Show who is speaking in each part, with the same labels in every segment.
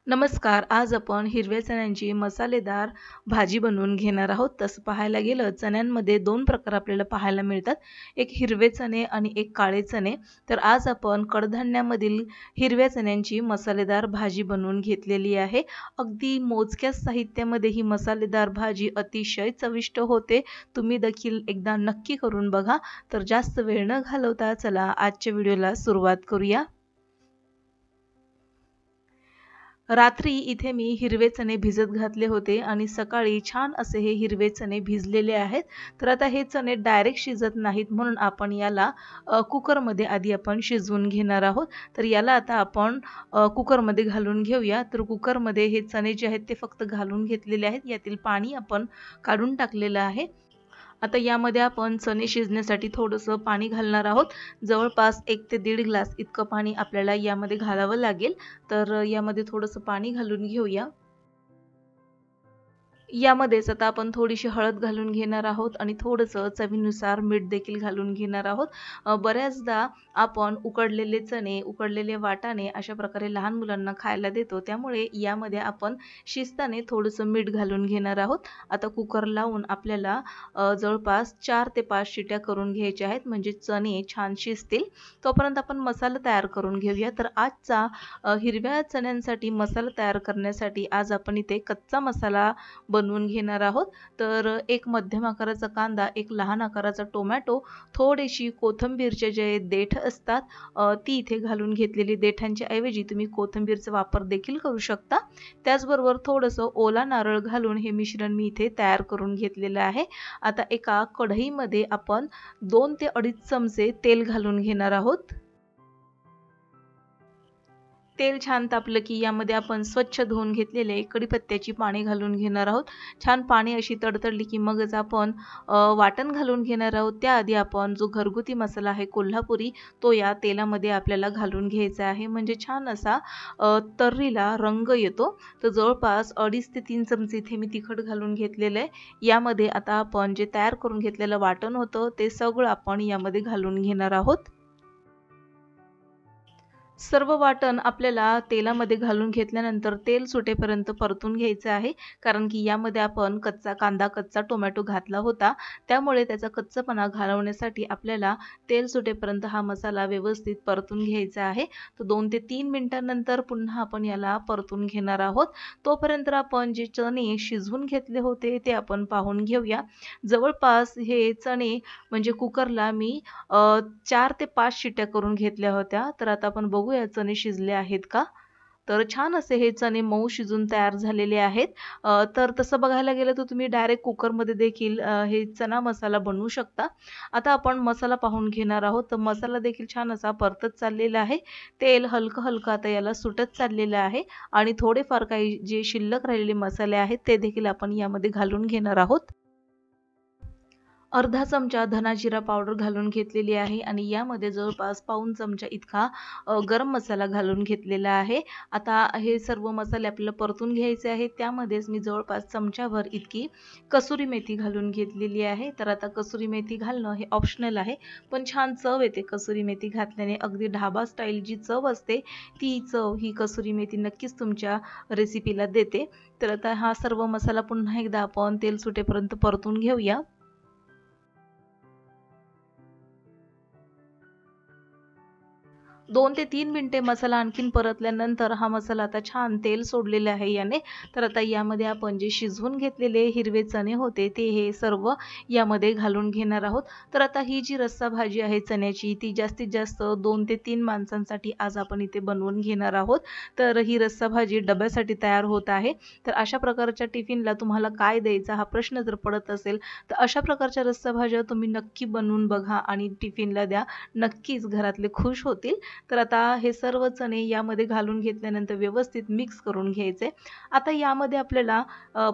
Speaker 1: नमस्कार. आज आपण हिरव्या चण्यांची मसालेदार भाजी बनवून घेणार आहोत. तसं पाहायला गेलं चण्यांमध्ये 2 प्रकार आपल्याला पाहायला मिळतात. एक हिरवे चणे आणि एक काळे चणे. तर आज आपण कडधान्यामधील हिरव्या चण्यांची मसालेदार भाजी बनवून घेतलेली आहे. अगदी मोजक्या साहित्यामध्ये ही मसालेदार भाजी अतिशय चविष्ट होते. तुम्ही देखील एकदा नक्की करून बघा. तर जास्त वेळ न घालवता चला आजच्या व्हिडिओला सुरुवात करूया. रात्री इथे मी हिरवे चणे भिजत घातले होते आणि सकाळी छान असे हे हिरवे चणे भिजलेले आहेत. तर आता हे चणे डायरेक्ट शिजत नाहीत म्हणून आपण याला कुकरमध्ये आधी आपण शिजवून घेणार आहोत. तर याला आता आपण कुकरमध्ये घालून घेऊया. तर कुकरमध्ये हे चणे जे आहेत ते फक्त घालून घेतलेले आहेत. यातील पाणी आपण काढून टाकलेलं आहे. आता यामध्ये आपण चणे शिजण्यासाठी थोडंसं पाणी घालणार आहोत. जवळपास 1 ते 1.5 ग्लास इतकं पाणी आपल्याला यामध्ये घालावं लागेल. तर यामध्ये थोडंसं पाणी घालून घेऊया. यामध्येच आता आपण थोडीशी हळद घालून घेणार आहोत आणि थोडंसं चवीनुसार मीठ देखील घालून घेणार आहोत. बऱ्याचदा आपण उकडलेले चणे, उकडलेले वाटाणे अशा प्रकारे लहान मुलांना खायला देतो. त्यामुळे यामध्ये आपण शिजताना थोडंसं मीठ घालून घेणार आहोत. आता कुकर लावून आपल्याला जवळपास 4 ते 5 शिट्या करून घ्यायच्या आहेत म्हणजे चणे छान शिजतील. तोपर्यंत आपण मसाला तयार करून घेऊया. तर आजचा हिरव्या चण्यांसाठी मसाला तयार करण्यासाठी आज आपण इथे कच्चा मसाला बनवून घेणार आहोत. तर एक मध्यम आकाराचा कांदा, एक लहान आकाराचा टोमॅटो, थोडीशी कोथिंबीरचे जे देठ असतात ती इथे घालून घेतलेली. देठांच्या ऐवजी तुम्ही कोथिंबीरचा वापर देखील करू शकता. त्याचबरोबर थोडंसं ओला नारळ घालून हे मिश्रण मी इथे तयार करून घेतलेलं आहे. आता एका कढईमध्ये आपण 2 ते 2.5 चमचे तेल घालून घेणार आहोत. तेल छान तापलं की यामध्ये आपण स्वच्छ धुवून घेतलेले कढीपत्त्याची पाने घालून घेणार आहोत. छान पाने अशी तडतडली की मगच आपण वाटण घालून घेणार आहोत. त्याआधी आपण जो घरगुती मसाला आहे कोल्हापुरी तो या तेलामध्ये आपल्याला घालून घ्यायचा आहे म्हणजे छान असा तर्रीला रंग येतो. तर जवळपास 2.5 ते 3 चमचे इथे मी तिखट घालून घेतलेलं आहे. यामध्ये आता आपण जे तयार करून घेतलेलं वाटण होतं ते सगळं आपण यामध्ये घालून घेणार आहोत. सर्व वाटण आपल्याला तेलामध्ये घालून घेतल्यानंतर तेल सुटेपर्यंत परतून घ्यायचं आहे. कारण की यामध्ये आपण कच्चा कांदा, कच्चा टोमॅटो घातला होता. त्यामुळे त्याचा कच्चापणा घालवण्यासाठी आपल्याला तेल सुटेपर्यंत हा मसाला व्यवस्थित परतून घ्यायचा आहे. तर 2 ते 3 मिनिटांनंतर पुन्हा आपण याला परतून घेणार आहोत. तोपर्यंत आपण जे चणे शिजवून घेतले होते ते आपण पाहून घेऊया. जवळपास हे चणे म्हणजे कुकरला मी 4 ते 5 शिट्या करून घेतल्या होत्या. तर आता आपण बघूया चणे शिजले आहेत का? तर छान असे हे चणे मऊ शिजून तयार झालेले आहेत. तर तसं बघायला गेलं तर तुम्ही डायरेक्ट कुकरमध्ये देखील हे चना मसाला बनवू शकता. आता आपण मसाला पाहून घेणार आहोत. तर मसाला देखील छान असा परतत चाललेला आहे. तेल हलकं-हलकं आता याला सुटत चाललेलं आहे आणि थोडेफार काही जे शिल्लक राहिलेले मसाले आहेत ते देखील आपण यामध्ये घालून घेणार आहोत. अर्धा चमचा धना जिरा पावडर घालून घेतलेली आहे आणि यामध्ये जवळपास पाऊण चमचा इतका गरम मसाला घालून घेतलेला आहे. आता हे सर्व मसाले आपल्याला परतून घ्यायचे आहेत. त्यामध्येच मी जवळपास चमचाभर इतकी कसुरी मेथी घालून घेतलेली आहे. तर आता कसुरी मेथी घालणं हे ऑप्शनल आहे, पण छान चव येते कसुरी मेथी घातल्याने. अगदी ढाबा स्टाईल जी चव असते ती चव ही कसुरी मेथी नक्कीच तुमच्या रेसिपीला देते. तर आता हा सर्व मसाला पुन्हा एकदा आपण तेल सुटेपर्यंत परतून घेऊया. 2 ते 3 मिनिटे मसाला आणखीन परतल्यानंतर हा मसाला आता छान तेल सोडलेले आहे याने. तर आता यामध्ये आपण जे शिजवून घेतलेले हिरवे चणे होते ते हे सर्व यामध्ये घालून घेणार आहोत. तर आता ही जी रस्सा भाजी आहे चण्याची ती जास्तीत जास्त 2 ते 3 माणसांसाठी आज आपण इथे बनवून घेणार आहोत. तर ही रस्सा भाजी डब्यासाठी तयार होत आहे. तर अशा प्रकारच्या टिफिनला तुम्हाला काय द्यायचा हा प्रश्न जर पडत असेल तर अशा प्रकारच्या रस्सा भाज्या तुम्ही नक्की बनवून बघा आणि टिफिनला द्या. नक्कीच घरातले खुश होतील. तर आता हे सर्व चणे यामध्ये घालून घेतल्यानंतर व्यवस्थित मिक्स करून घ्यायचे. आता यामध्ये आपल्याला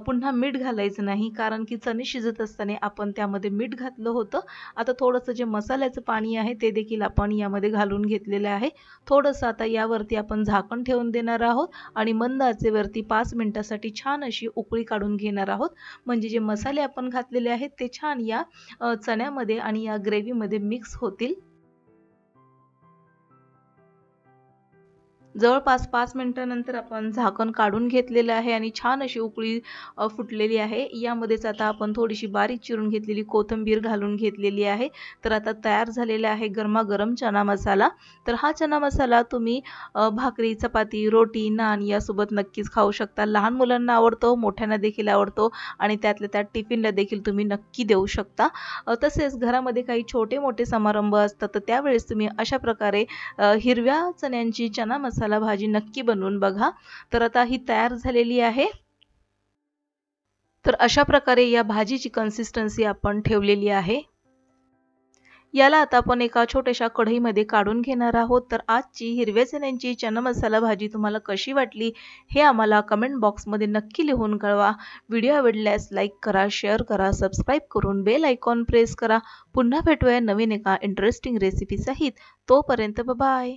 Speaker 1: पुन्हा मीठ घालायचं नाही कारण की चणे शिजत असताना आपण त्यामध्ये मीठ घातलं होतं. आता थोडंसं जे मसाल्याचं पाणी आहे ते देखील आपण यामध्ये घालून घेतलेलं आहे. थोडंसं आता यावरती आपण झाकण ठेवून देणार आहोत आणि मंद आचेवरती 5 मिनिटासाठी छान अशी उकळी काढून घेणार आहोत. म्हणजे जे मसाले आपण घातलेले आहेत ते छान या चण्यामध्ये आणि या ग्रेव्हीमध्ये मिक्स होतील. जवळपास 5 मिनिटानंतर आपण झाकण काढून घेतलेलं आहे आणि छान अशी उकळी फुटलेली आहे. यामध्येच आता आपण थोडीशी बारीक चिरून घेतलेली कोथिंबीर घालून घेतलेली आहे. तर आता तयार झालेला आहे गरमागरम चना मसाला. तर हा चना मसाला तुम्ही भाकरी, चपाती, रोटी, नान यासोबत नक्कीच खाऊ शकता. लहान मुलांना आवडतो, मोठ्यांना देखील आवडतो आणि त्यातल्या त्यात टिफिनला देखील तुम्ही नक्की देऊ शकता. तसेच घरामध्ये काही छोटे-मोठे समारंभ असतात, तर त्यावेळेस तुम्ही अशा प्रकारे हिरव्या चण्यांची चना मसाला भाजी नक्की बनवून बघा. तर आता ही तयार झालेली आहे. तर अशा प्रकारे या भाजीची कन्सिस्टन्सी आपण ठेवलेली आहे. याला आता आपण एका छोट्याशा कढईमध्ये काढून घेणार आहोत. तर आजची हिरव्या चण्यांची चना मसाला भाजी तुम्हाला कशी वाटली हे आम्हाला कमेंट बॉक्समध्ये नक्की लिहून कळवा. व्हिडिओ आवडल्यास लाईक करा, शेअर करा, सबस्क्राईब करून बेल आयकॉन प्रेस करा. पुन्हा भेटूया नवीन एका इंटरेस्टिंग रेसिपी सहित. तोपर्यंत बाय.